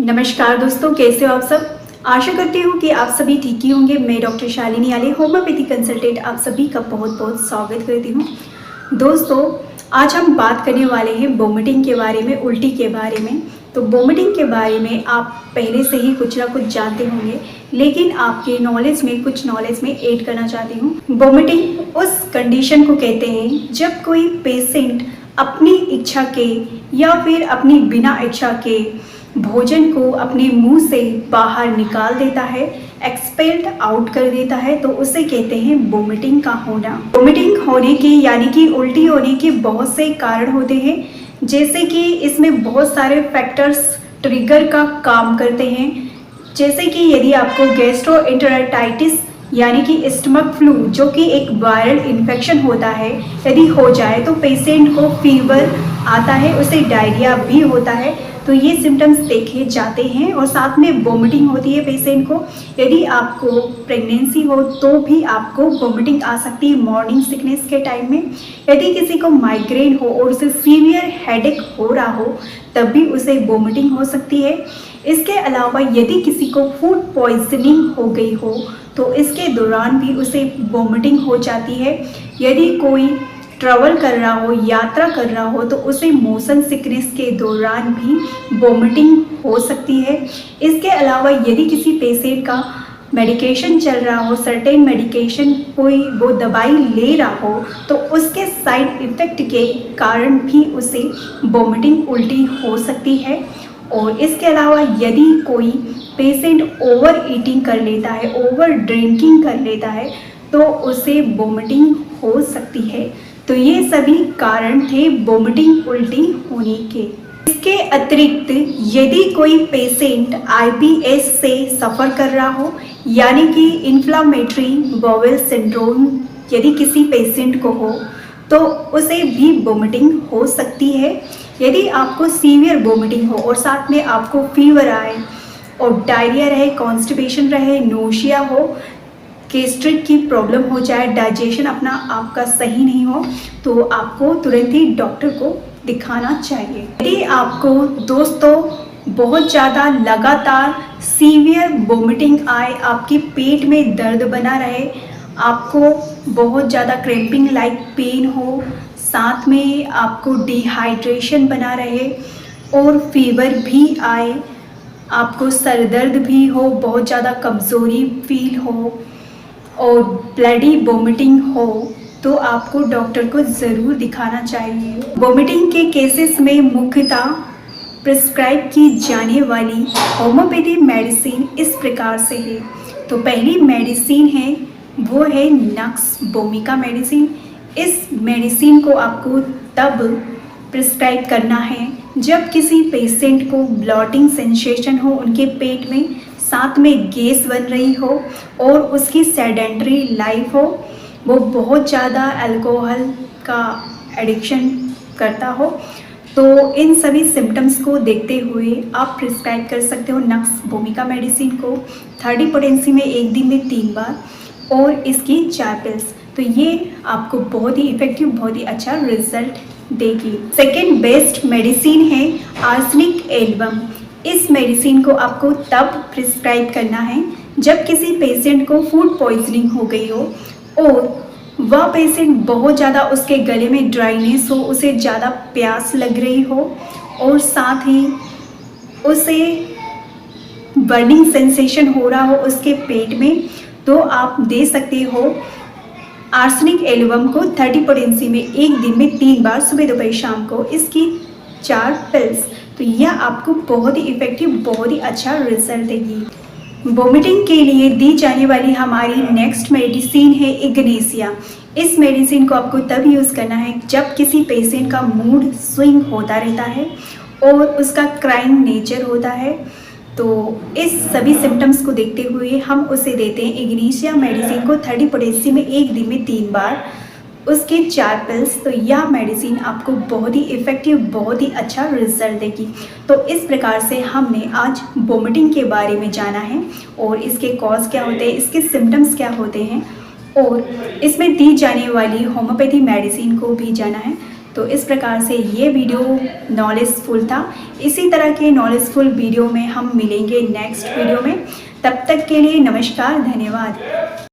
नमस्कार दोस्तों, कैसे हो आप सब। आशा करती हूँ कि आप सभी ठीक ही होंगे। मैं डॉक्टर शालिनी आले, होम्योपैथी कंसल्टेंट, आप सभी का बहुत बहुत स्वागत करती हूँ। दोस्तों, आज हम बात करने वाले हैं वोमिटिंग के बारे में, उल्टी के बारे में। तो वोमिटिंग के बारे में आप पहले से ही कुछ ना कुछ जानते होंगे, लेकिन आपके नॉलेज में कुछ नॉलेज में ऐड करना चाहती हूँ। वोमिटिंग उस कंडीशन को कहते हैं जब कोई पेशेंट अपनी इच्छा के या फिर अपनी बिना इच्छा के भोजन को अपने मुंह से बाहर निकाल देता है, एक्सपेल्ड आउट कर देता है, तो उसे कहते हैं वोमिटिंग का होना। वोमिटिंग होने के यानी कि उल्टी होने के बहुत से कारण होते हैं, जैसे कि इसमें बहुत सारे फैक्टर्स ट्रिगर का काम करते हैं। जैसे कि यदि आपको गैस्ट्रोएंटेराइटिस यानी कि स्टमक फ्लू, जो कि एक वायरल इन्फेक्शन होता है, यदि हो जाए तो पेशेंट को फीवर आता है, उसे डायरिया भी होता है। तो ये सिम्टम्स देखे जाते हैं और साथ में वोमिटिंग होती है पेशेंट को। यदि आपको प्रेगनेंसी हो तो भी आपको वोमिटिंग आ सकती है मॉर्निंग सिकनेस के टाइम में। यदि किसी को माइग्रेन हो और उसे सीवियर हेडेक हो रहा हो तब भी उसे वोमिटिंग हो सकती है। इसके अलावा यदि किसी को फूड पॉइजनिंग हो गई हो तो इसके दौरान भी उसे वोमिटिंग हो जाती है। यदि कोई ट्रैवल कर रहा हो, यात्रा कर रहा हो, तो उसे मोशन सिकनेस के दौरान भी वोमिटिंग हो सकती है। इसके अलावा यदि किसी पेशेंट का मेडिकेशन चल रहा हो, सर्टेन मेडिकेशन कोई वो दवाई ले रहा हो, तो उसके साइड इफ़ेक्ट के कारण भी उसे वोमिटिंग उल्टी हो सकती है। और इसके अलावा यदि कोई पेशेंट ओवर ईटिंग कर लेता है, ओवर ड्रिंकिंग कर लेता है, तो उसे वोमिटिंग हो सकती है। तो ये सभी कारण थे वोमिटिंग उल्टी होने के। इसके अतिरिक्त यदि कोई पेशेंट IBS से सफ़र कर रहा हो, यानी कि इन्फ्लामेटरी बाउल सिंड्रोम यदि किसी पेशेंट को हो, तो उसे भी वोमिटिंग हो सकती है। यदि आपको सीवियर वोमिटिंग हो और साथ में आपको फीवर आए और डायरिया रहे, कॉन्स्टिपेशन रहे, नोशिया हो, गैस्ट्रिक की प्रॉब्लम हो जाए, डाइजेशन अपना आपका सही नहीं हो, तो आपको तुरंत ही डॉक्टर को दिखाना चाहिए। यदि आपको दोस्तों बहुत ज़्यादा लगातार सीवियर वोमिटिंग आए, आपके पेट में दर्द बना रहे, आपको बहुत ज़्यादा क्रैम्पिंग लाइक पेन हो, साथ में आपको डिहाइड्रेशन बना रहे और फीवर भी आए, आपको सर दर्द भी हो, बहुत ज़्यादा कमज़ोरी फील हो और ब्लडी वोमिटिंग हो, तो आपको डॉक्टर को ज़रूर दिखाना चाहिए। वोमिटिंग के केसेस में मुख्यतः प्रिस्क्राइब की जाने वाली होम्योपैथी मेडिसिन इस प्रकार से है। तो पहली मेडिसिन है वो है नक्स वोमिका मेडिसिन। इस मेडिसिन को आपको तब प्रिस्क्राइब करना है जब किसी पेशेंट को ब्लॉटिंग सेंसेशन हो उनके पेट में, साथ में गैस बन रही हो और उसकी सेडेंटरी लाइफ हो, वो बहुत ज़्यादा अल्कोहल का एडिक्शन करता हो, तो इन सभी सिम्टम्स को देखते हुए आप प्रिस्क्राइब कर सकते हो नक्स वोमिका मेडिसिन को 30 पोटेंसी में एक दिन में 3 बार और इसकी 4 पिल्स। तो ये आपको बहुत ही इफ़ेक्टिव, बहुत ही अच्छा रिजल्ट देगी। सेकेंड बेस्ट मेडिसिन है आर्सेनिक एल्बम। इस मेडिसिन को आपको तब प्रिस्क्राइब करना है जब किसी पेशेंट को फूड पॉइजनिंग हो गई हो और वह पेशेंट बहुत ज़्यादा उसके गले में ड्राइनेस हो, उसे ज़्यादा प्यास लग रही हो और साथ ही उसे बर्निंग सेंसेशन हो रहा हो उसके पेट में, तो आप दे सकते हो आर्सेनिक एल्बम को 30 पोटेंसी में एक दिन में 3 बार, सुबह दोपहर शाम को, इसकी 4 पिल्स। तो यह आपको बहुत ही इफ़ेक्टिव, बहुत ही अच्छा रिजल्ट देगी। वोमिटिंग के लिए दी जाने वाली हमारी नेक्स्ट मेडिसिन है इग्नेशिया। इस मेडिसिन को आपको तब यूज़ करना है जब किसी पेशेंट का मूड स्विंग होता रहता है और उसका क्राइंग नेचर होता है। तो इस सभी सिम्टम्स को देखते हुए हम उसे देते हैं इग्नेशिया मेडिसिन को 30 पोटेंसी में एक दिन में 3 बार, उसके 4 पिल्स। तो यह मेडिसिन आपको बहुत ही इफ़ेक्टिव, बहुत ही अच्छा रिजल्ट देगी। तो इस प्रकार से हमने आज वोमिटिंग के बारे में जाना है और इसके कॉज क्या होते हैं, इसके सिम्टम्स क्या होते हैं और इसमें दी जाने वाली होम्योपैथी मेडिसिन को भी जाना है। तो इस प्रकार से ये वीडियो नॉलेजफुल था। इसी तरह के नॉलेजफुल वीडियो में हम मिलेंगे नेक्स्ट वीडियो में। तब तक के लिए नमस्कार, धन्यवाद।